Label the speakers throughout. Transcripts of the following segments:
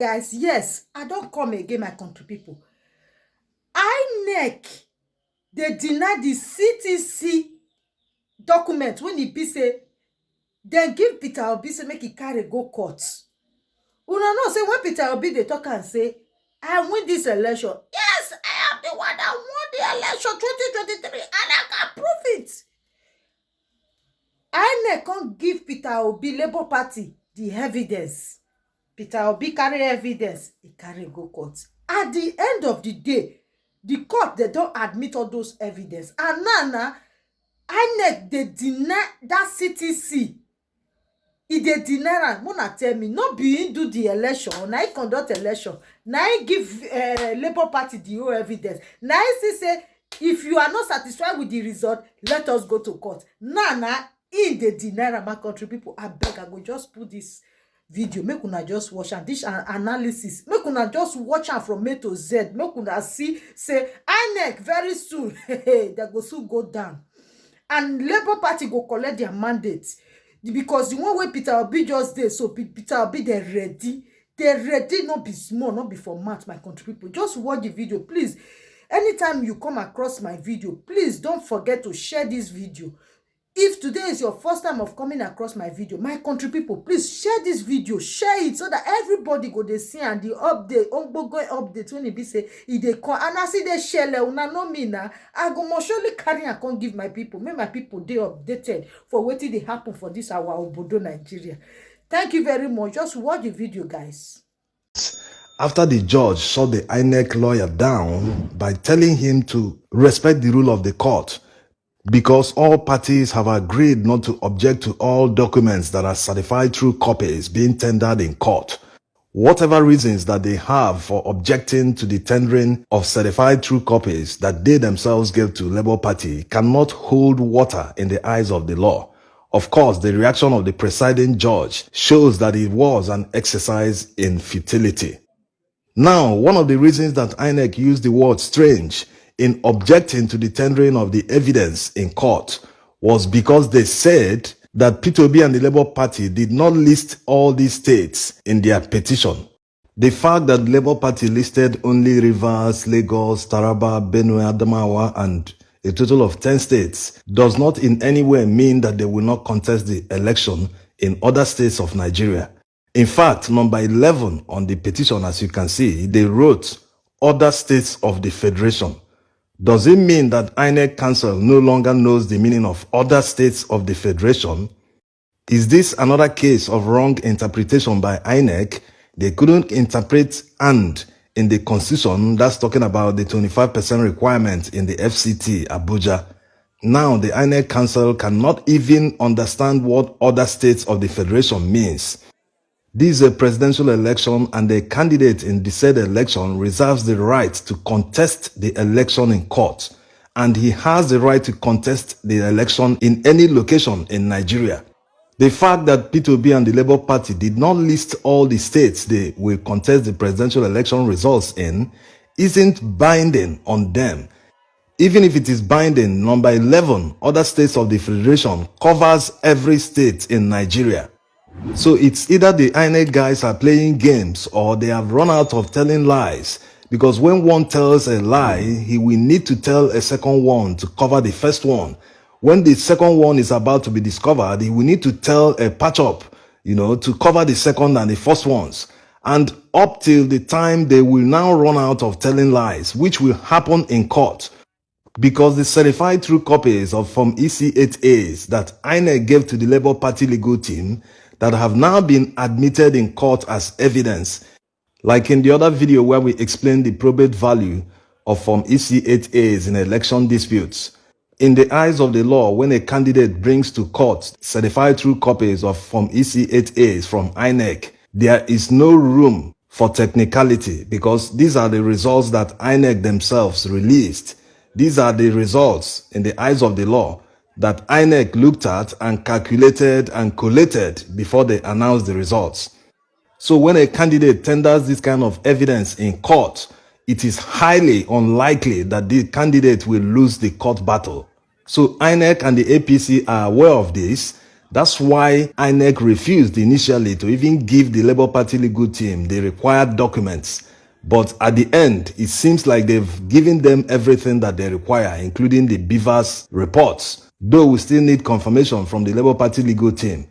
Speaker 1: Guys, yes, I don't come again, my country people. Inec, they deny the CTC document when e be say dem give Peter Obi say make e carry go court. Una know say when Peter Obi dey talk and say I win this election, yes, I am the one that won the election 2023 and I can prove it. INEC can't give Peter Obi Labour Party the evidence. Peter Obi carry evidence, he carry go court. At the end of the day, the court they don't admit all those evidence, and now INEC they deny that CTC. E dey deny am. Mona tell me no be him do the election, na him conduct election, na him give Labour Party the whole evidence, na him still say if you are not satisfied with the result, let us go to court. Now him dey deny am. My country people, abeg, I go just put this video make una just watch am, this analysis make una just watch am from A to Z, make una see say INEC very soon they go soon go down and Labour Party go collect their mandate, because the one wey Peter Obi just dey, so Peter Obi dey ready, not be small, not be for mouth. My country people, just watch the video, please. Anytime you come across my video, please don't forget to share this video. If today is your first time of coming across my video, my country people, please share this video, share it so that everybody go dey see and the update, ongoing update when e be say e dey come. And as e dey share, una know me na, I go most surely carry and come give my people, make my people dey updated for wetin dey happen for this our obodo Nigeria. Thank you very much. Just watch the video, guys.
Speaker 2: After the judge shut the INEC lawyer down by telling him to respect the rule of the court, because all parties have agreed not to object to all documents that are certified through copies being tendered in court. Whatever reasons that they have for objecting to the tendering of certified true copies that they themselves gave to Labour Party cannot hold water in the eyes of the law. Of course, the reaction of the presiding judge shows that it was an exercise in futility. Now, one of the reasons that INEC used the word strange in objecting to the tendering of the evidence in court was because they said that Peter Obi and the Labour Party did not list all these states in their petition. The fact that the Labour Party listed only Rivers, Lagos, Taraba, Benue, Adamawa, and a total of 10 states does not in any way mean that they will not contest the election in other states of Nigeria. In fact, number 11 on the petition, as you can see, they wrote other states of the federation. Does it mean that INEC Council no longer knows the meaning of other states of the federation? Is this another case of wrong interpretation by INEC? They couldn't interpret "and" in the constitution that's talking about the 25% requirement in the FCT Abuja. Now the INEC Council cannot even understand what other states of the federation means. This is a presidential election, and the candidate in the said election reserves the right to contest the election in court, and he has the right to contest the election in any location in Nigeria. The fact that Peter Obi and the Labour Party did not list all the states they will contest the presidential election results in isn't binding on them. Even if it is binding, number 11, other states of the federation, covers every state in Nigeria. So it's either the INEC guys are playing games or they have run out of telling lies, because when one tells a lie, he will need to tell a second one to cover the first one. When the second one is about to be discovered, he will need to tell a patch-up, to cover the second and the first ones. And up till the time they will now run out of telling lies, which will happen in court, because the certified true copies of Form EC8As that INEC gave to the Labour Party legal team that have now been admitted in court as evidence, like in the other video where we explained the probate value of Form EC8As in election disputes. In the eyes of the law, when a candidate brings to court certified true copies of Form EC8As from INEC, there is no room for technicality, because these are the results that INEC themselves released. These are the results in the eyes of the law that INEC looked at and calculated and collated before they announced the results. So when a candidate tenders this kind of evidence in court, it is highly unlikely that the candidate will lose the court battle. So INEC and the APC are aware of this. That's why Inec refused initially to even give the Labour Party legal team the required documents. But at the end, it seems like they've given them everything that they require, including the Beavers reports, though we still need confirmation from the Labour Party legal team.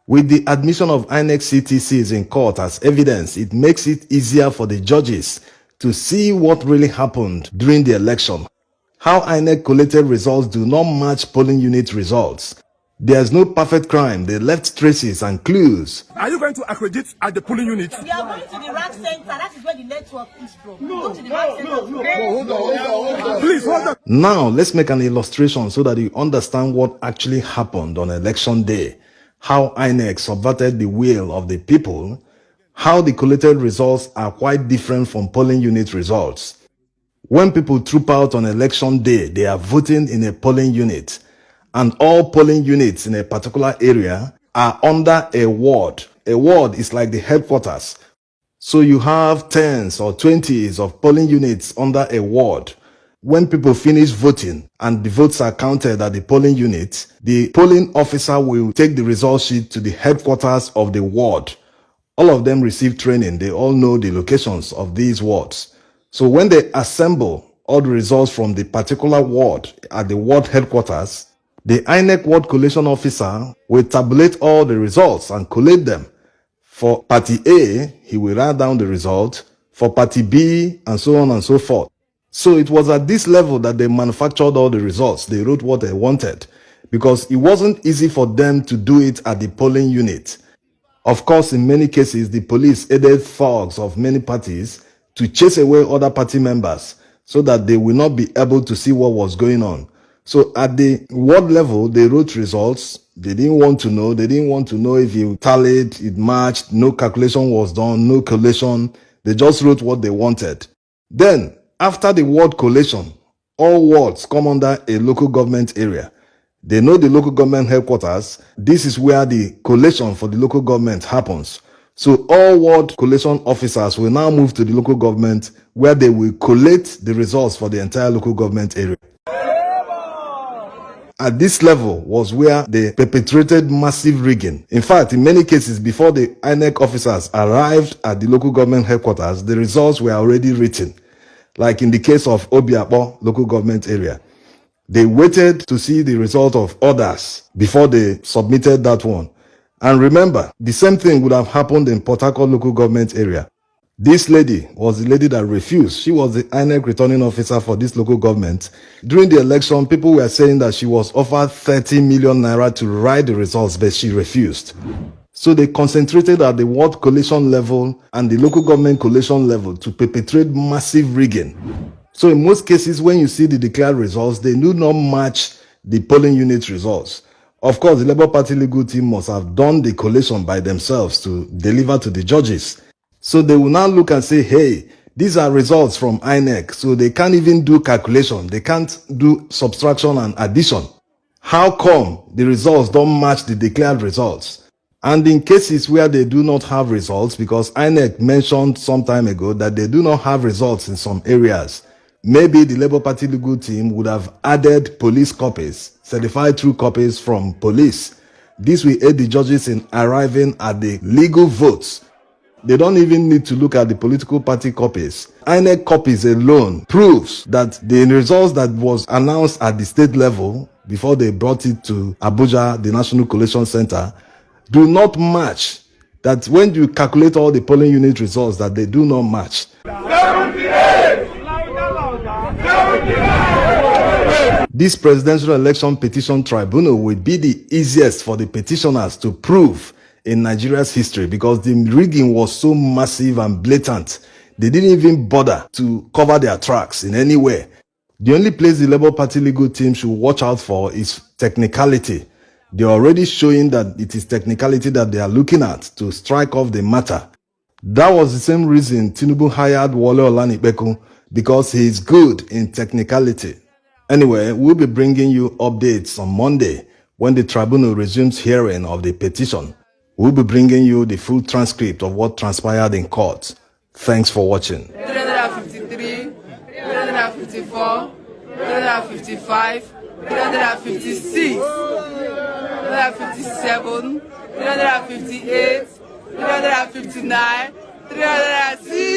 Speaker 2: With the admission of Inec CTCs in court as evidence, it makes it easier for the judges to see what really happened during the election. How Inec collated results do not match polling unit results. There's no perfect crime. They left traces and clues.
Speaker 3: Are you going to accredit at the polling unit?
Speaker 4: We are going to the rank center. That is where the network is from. Go to the rank center.
Speaker 3: Hold on. Please hold on.
Speaker 2: Now, let's make an illustration so that you understand what actually happened on election day. How INEC subverted the will of the people. How the collated results are quite different from polling unit results. When people troop out on election day, they are voting in a polling unit. And all polling units in a particular area are under a ward. A ward is like the headquarters. So you have tens or 20s of polling units under a ward. When people finish voting and the votes are counted at the polling unit, the polling officer will take the result sheet to the headquarters of the ward. All of them receive training. They all know the locations of these wards. So when they assemble all the results from the particular ward at the ward headquarters, the INEC ward collation officer will tabulate all the results and collate them. For party A, he will write down the result. For party B, and so on and so forth. So it was at this level that they manufactured all the results. They wrote what they wanted because it wasn't easy for them to do it at the polling unit. Of course, in many cases, the police aided thugs of many parties to chase away other party members so that they will not be able to see what was going on. So at the ward level, they wrote results. They didn't want to know. They didn't want to know if you tallied, it matched, no calculation was done, no collation. They just wrote what they wanted. Then, after the ward collation, all wards come under a local government area. They know the local government headquarters. This is where the collation for the local government happens. So all ward collation officers will now move to the local government where they will collate the results for the entire local government area. At this level was where they perpetrated massive rigging. In fact, in many cases, before the INEC officers arrived at the local government headquarters, the results were already written. Like in the case of Obiakpo local government area. They waited to see the result of others before they submitted that one. And remember, the same thing would have happened in Port Harcourt local government area. This lady was the lady that refused. She was the INEC returning officer for this local government. During the election, people were saying that she was offered 30 million naira to write the results, but she refused. So they concentrated at the ward collation level and the local government collation level to perpetrate massive rigging. So in most cases, when you see the declared results, they do not match the polling unit results. Of course, the Labour Party legal team must have done the collation by themselves to deliver to the judges. So they will now look and say, hey, these are results from INEC. So they can't even do calculation. They can't do subtraction and addition. How come the results don't match the declared results? And in cases where they do not have results, because INEC mentioned some time ago that they do not have results in some areas, maybe the Labour Party legal team would have added police copies, certified true copies from police. This will aid the judges in arriving at the legal votes. They don't even need to look at the political party copies. INEC copies alone proves that the results that was announced at the state level before they brought it to Abuja, the National Collation Center, do not match. That when you calculate all the polling unit results, that they do not match. This presidential election petition tribunal will be the easiest for the petitioners to prove in Nigeria's history because the rigging was so massive and blatant. They didn't even bother to cover their tracks in any way. The only place the Labour Party legal team should watch out for is technicality. They're already showing that it is technicality that they are looking at to strike off the matter. That was the same reason Tinubu hired Wole Olanipekun, because he is good in technicality. Anyway, we'll be bringing you updates on Monday when the tribunal resumes hearing of the petition. We'll be bringing you the full transcript of what transpired in court. Thanks for watching.
Speaker 5: 353, 354, 355, 356. 357, 358, 359, 360.